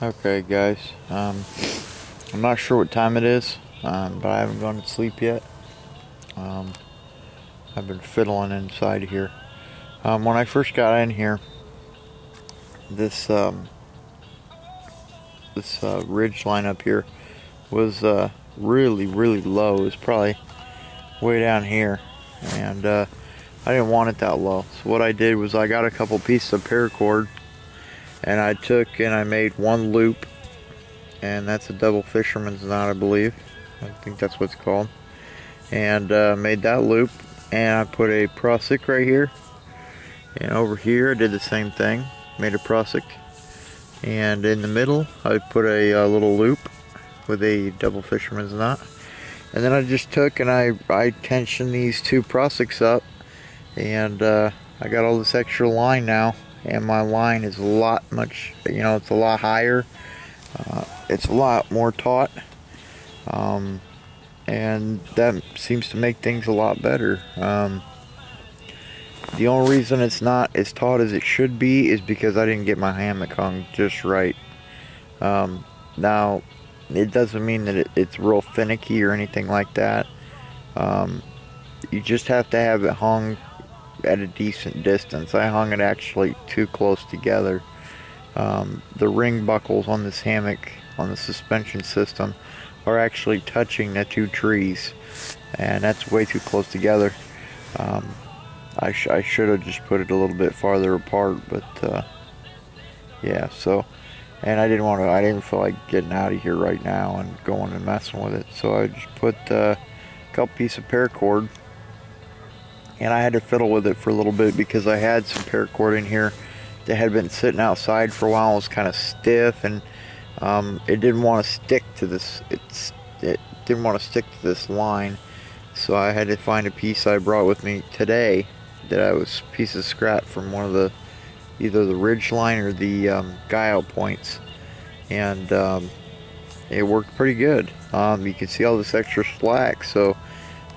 Okay guys, I'm not sure what time it is, but I haven't gone to sleep yet. I've been fiddling inside here. When I first got in here, this ridge line up here was really low. It was probably way down here, and I didn't want it that low. So what I did was I got a couple pieces of paracord, and I took and I made one loop, and that's a double fisherman's knot, I believe. I think that's what it's called. And made that loop, and I put a prusik right here, and over here I did the same thing, made a prusik, and in the middle I put a little loop with a double fisherman's knot. And then I just took and I tensioned these two prusiks up, and I got all this extra line now, and my line is it's a lot higher, it's a lot more taut, and that seems to make things a lot better. The only reason it's not as taut as it should be is because I didn't get my hammock hung just right. Now, it doesn't mean that it's real finicky or anything like that. You just have to have it hung at a decent distance. I hung it actually too close together. The ring buckles on this hammock, on the suspension system, are actually touching the two trees, and that's way too close together. I should have just put it a little bit farther apart, but yeah. So, and I didn't feel like getting out of here right now and going and messing with it. So I just put a couple pieces of paracord, and I had to fiddle with it for a little bit because I had some paracord in here that had been sitting outside for a while. It was kind of stiff, and it didn't want to stick to this. It didn't want to stick to this line, so I had to find a piece I brought with me today that was a piece of scrap from one of either the ridge line or the guile points, and it worked pretty good. You can see all this extra slack, so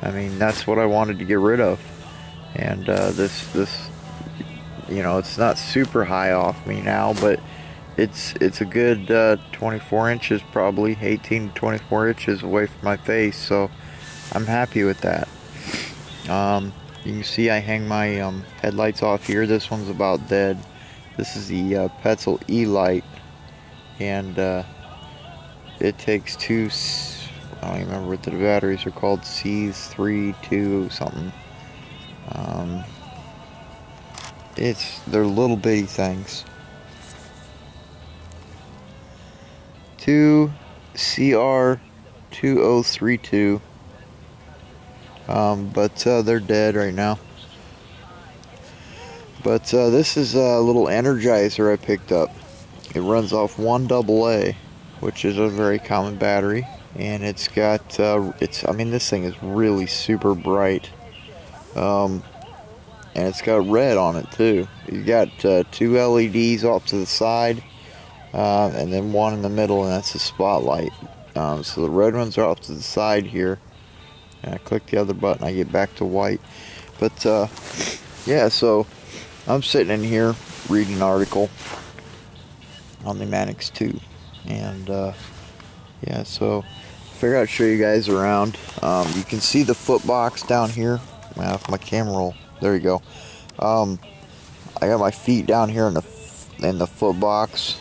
I mean that's what I wanted to get rid of. And this it's not super high off me now, but it's a good 24 inches, probably 18 to 24 inches away from my face, so I'm happy with that. You can see I hang my headlights off here. This one's about dead. This is the Petzl E-light, and it takes two, I don't even remember what the batteries are called, C3, 2 something. They're little bitty things. 2 CR2032, but they're dead right now. But this is a little energizer I picked up. It runs off 1AA, which is a very common battery, and it's got I mean, this thing is really super bright, and it's got red on it too. You got 2 LEDs off to the side, and then one in the middle, and that's a spotlight. So the red ones are off to the side here, and I click the other button, I get back to white. But yeah, so I'm sitting in here reading an article on the Mannix 2, and yeah, so I figured I'd show you guys around. You can see the foot box down here. If my camera roll, there you go. I got my feet down here in the foot box,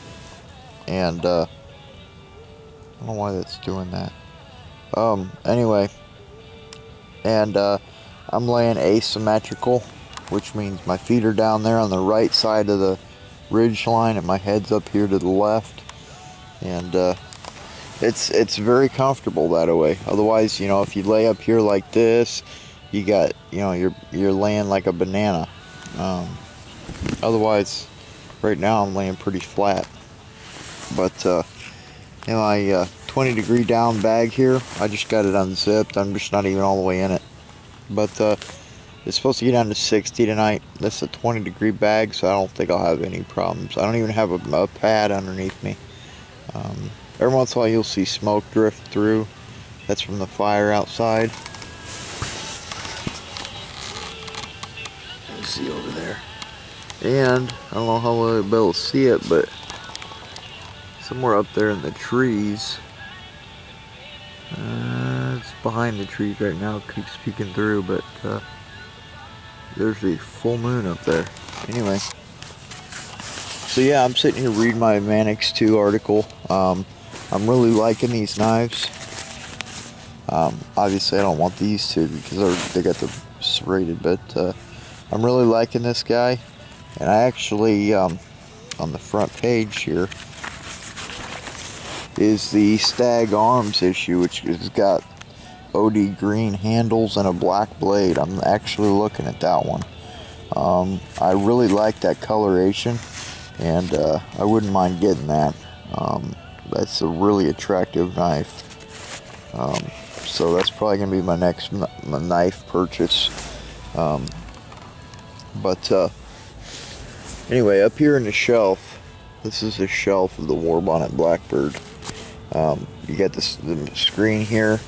and I don't know why that's doing that. Anyway, and I'm laying asymmetrical, which means my feet are down there on the right side of the ridge line, and my head's up here to the left, and it's very comfortable that way. Otherwise, if you lay up here like this, you got, you're laying like a banana. Otherwise, right now I'm laying pretty flat. But in my 20-degree down bag here, I just got it unzipped. I'm just not even all the way in it. But it's supposed to get down to 60 tonight. This is a 20-degree bag, so I don't think I'll have any problems. I don't even have a pad underneath me. Every once in a while you'll see smoke drift through. That's from the fire outside. You see over there. And I don't know how we'll be able to see it, but somewhere up there in the trees. It's behind the trees right now, keeps peeking through, but there's a full moon up there. Anyway, so yeah, I'm sitting here reading my Mannix 2 article. I'm really liking these knives. Obviously I don't want these two because they got the serrated, but I'm really liking this guy. And I actually, on the front page here, is the Stag Arms issue, which has got OD green handles and a black blade. I'm actually looking at that one. I really like that coloration, and I wouldn't mind getting that. That's a really attractive knife. So that's probably going to be my next knife purchase. Anyway, up here in the shelf, this is a shelf of the warbonnet blackbird. You got the screen here,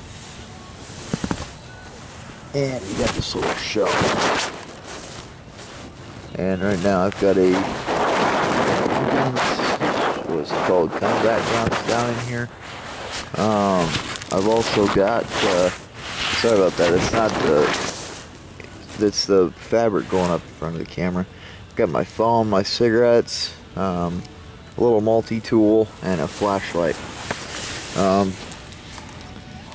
and you got this little shelf. And right now I've got a, what's it called, combat guns down in here. I've also got, sorry about that, it's not it's the fabric going up in front of the camera. I've got my phone, my cigarettes, a little multi-tool, and a flashlight.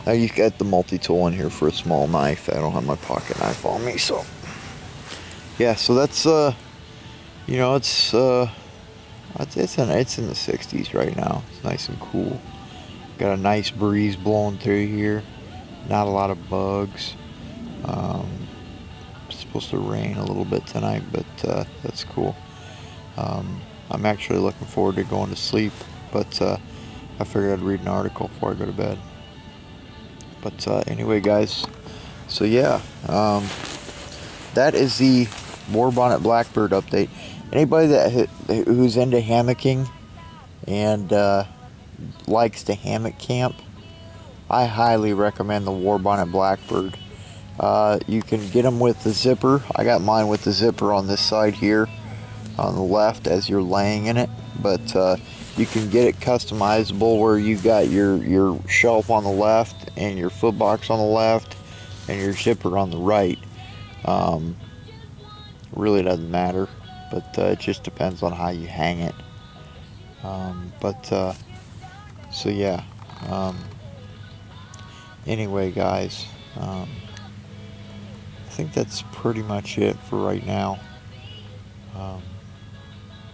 Now you got the multi-tool in here for a small knife. I don't have my pocket knife on me, so yeah. So that's you know, it's in the 60s right now. It's nice and cool. Got a nice breeze blowing through here. Not a lot of bugs. It's supposed to rain a little bit tonight, but that's cool. I'm actually looking forward to going to sleep, but I figured I'd read an article before I go to bed. But anyway, guys, so yeah, that is the warbonnet blackbird update. Anybody who's into hammocking and likes to hammock camp, I highly recommend the warbonnet blackbird. You can get them with the zipper. I got mine with the zipper on this side here on the left as you're laying in it, but you can get it customizable where you got your shelf on the left and your foot box on the left and your zipper on the right. Really doesn't matter, but it just depends on how you hang it. So yeah, anyway, guys, I think that's pretty much it for right now.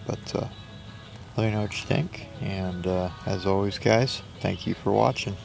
Let me know what you think, and as always, guys, thank you for watching.